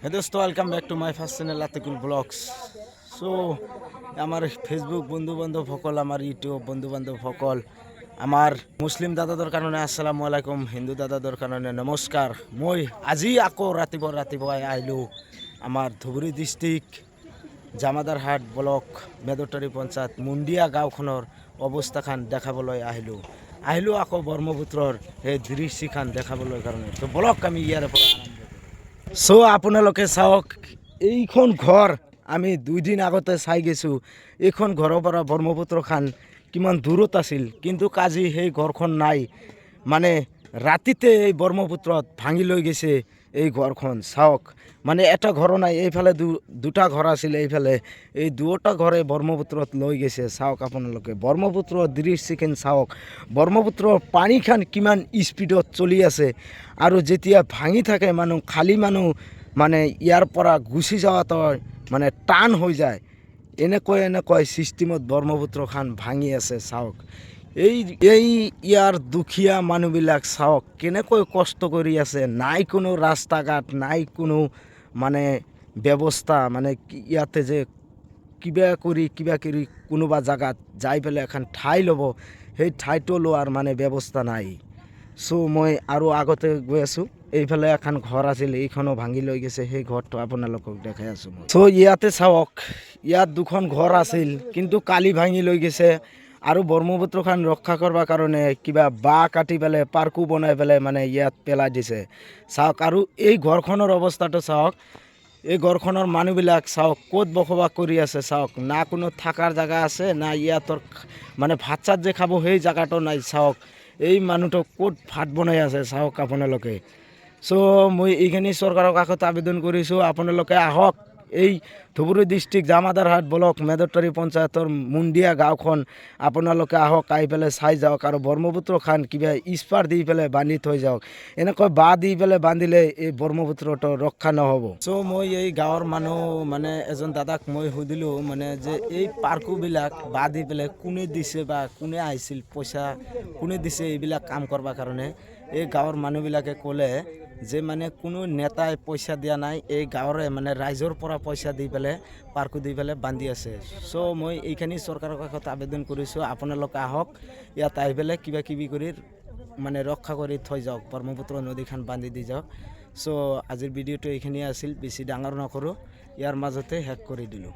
Hey dosto, welcome back to my first channel Atikul Vlogs. So আমার Facebook বন্ধু বান্ধব সকল, আমার ইউটিউব বন্ধু বান্ধব সকল, আমার মুসলিম দাদাদের কারণে আসসালামু আলাইকুম, হিন্দু দাদাদের কারণে নমস্কাৰ। মই আজি আকৌ ৰাতিপুৱাই আহিলোঁ আমাৰ ধুবুৰী ডিষ্ট্ৰিক্ট জামাদাৰহাট ব্লক মেদৰতৰী পঞ্চায়ত মুণ্ডিয়া গাঁওখনৰ অৱস্থাখান দেখাবলৈ আহিলোঁ আকৌ ব্ৰহ্মপুত্ৰৰ সেই দৃশ্যখান দেখাবলৈ কাৰণে। তো ব্লক আমি ইয়াৰে পৰা আপোনালোকে চাওক, এইখন ঘৰ আমি 2 দিন আগতে চাই গৈছোঁ। এইখন ঘৰৰ পৰা ব্ৰহ্মপুত্ৰখান কিমান দূৰত আছিল, কিন্তু আজি সেই ঘৰখন নাই। মানে ৰাতিতে এই ব্ৰহ্মপুত্ৰত ভাঙি লৈ গৈছে এই ঘৰখন। চাওক, মানে এটা ঘৰ নাই, এইফালে দুটা ঘৰ আছিল, এইফালে এই দুটা ঘৰে ব্ৰহ্মপুত্ৰত লৈ গৈছে। চাওক আপোনালোকে ব্ৰহ্মপুত্ৰৰ দৃশ্যখন চাওক, ব্ৰহ্মপুত্ৰৰ পানীখান কিমান স্পীডত চলি আছে। আৰু যেতিয়া ভাঙি থাকে মানুহ, খালী মানুহ মানে ইয়াৰ পৰা গুচি যোৱাটো মানে টান হৈ যায়। এনেকৈ ছিষ্টেমত ব্ৰহ্মপুত্ৰখান ভাঙি আছে। চাওক এই ইয়াৰ দুখীয়া মানুহবিলাক চাওক কেনেকৈ কষ্ট কৰি আছে। নাই কোনো ৰাস্তা ঘাট, নাই কোনো মানে ব্যৱস্থা, মানে ইয়াতে যে কিবা কৰি কোনোবা জেগাত যাই পেলাই এখন ঠাই ল'ব, সেই ঠাইটো লোৱাৰ মানে ব্যৱস্থা নাই। মই আৰু আগতে গৈ আছোঁ, এইফালে এখন ঘৰ আছিল, এইখনো ভাঙি লৈ গৈছে। সেই ঘৰটো আপোনালোকক দেখাই আছোঁ মই। ইয়াতে চাওক, ইয়াত দুখন ঘৰ আছিল, কিন্তু কালি ভাঙি লৈ গৈছে। আৰু ব্ৰহ্মপুত্ৰখন ৰক্ষা কৰিবৰ কাৰণে কিবা বাঁহ কাটি পেলাই পাৰ্কো বনাই পেলাই মানে ইয়াত পেলাই দিছে। চাওক, আৰু এই ঘৰখনৰ অৱস্থাটো চাওক, এই ঘৰখনৰ মানুহবিলাক চাওক ক'ত বসবাস কৰি আছে। চাওক, না কোনো থকাৰ জেগা আছে, না ইয়াতৰ মানে ভাত চাত যে খাব সেই জেগাটো নাই। চাওক এই মানুহটো ক'ত ভাত বনাই আছে চাওক আপোনালোকে। মই এইখিনি চৰকাৰৰ কাষত আবেদন কৰিছোঁ, আপোনালোকে আহক এই ধুবুৰী ডিষ্ট্ৰিক্ট জামাদাৰহাট ব্লক মেদৰতৰী পঞ্চায়তৰ মুণ্ডিয়া গাঁওখন আপোনালোকে আহক, আহি পেলাই চাই যাওক। আৰু ব্ৰহ্মপুত্ৰখান কিবা ইস্পাৰ দি পেলাই বান্ধি থৈ যাওক। এনেকৈ বাঁহ দি পেলাই বান্ধিলে এই ব্ৰহ্মপুত্ৰটো ৰক্ষা নহ'ব। মই এই গাঁৱৰ মানুহ মানে এজন দাদাক মই সুধিলোঁ মানে যে এই পাৰ্কোবিলাক বাঁহ দি পেলাই কোনে দিছে বা কোনে আহিছিল, পইচা কোনে দিছে এইবিলাক কাম কৰিবৰ কাৰণে। এই গাঁৱৰ মানুহবিলাকে ক'লে যে মানে কোনো নেতাই পইচা দিয়া নাই, এই গাঁৱৰে মানে ৰাইজৰ পৰা পইচা দি পেলাই পাৰ্কো দি পেলাই বান্ধি আছে। মই এইখিনি চৰকাৰৰ কাষত আবেদন কৰিছোঁ, আপোনালোকে আহক, ইয়াত আহি পেলাই কিবা কৰি মানে ৰক্ষা কৰি থৈ যাওক, ব্ৰহ্মপুত্ৰ নদীখন বান্ধি দি যাওক। আজিৰ ভিডিঅ'টো এইখিনিয়ে আছিল, বেছি ডাঙৰ নকৰোঁ, ইয়াৰ মাজতে শেষ কৰি দিলোঁ।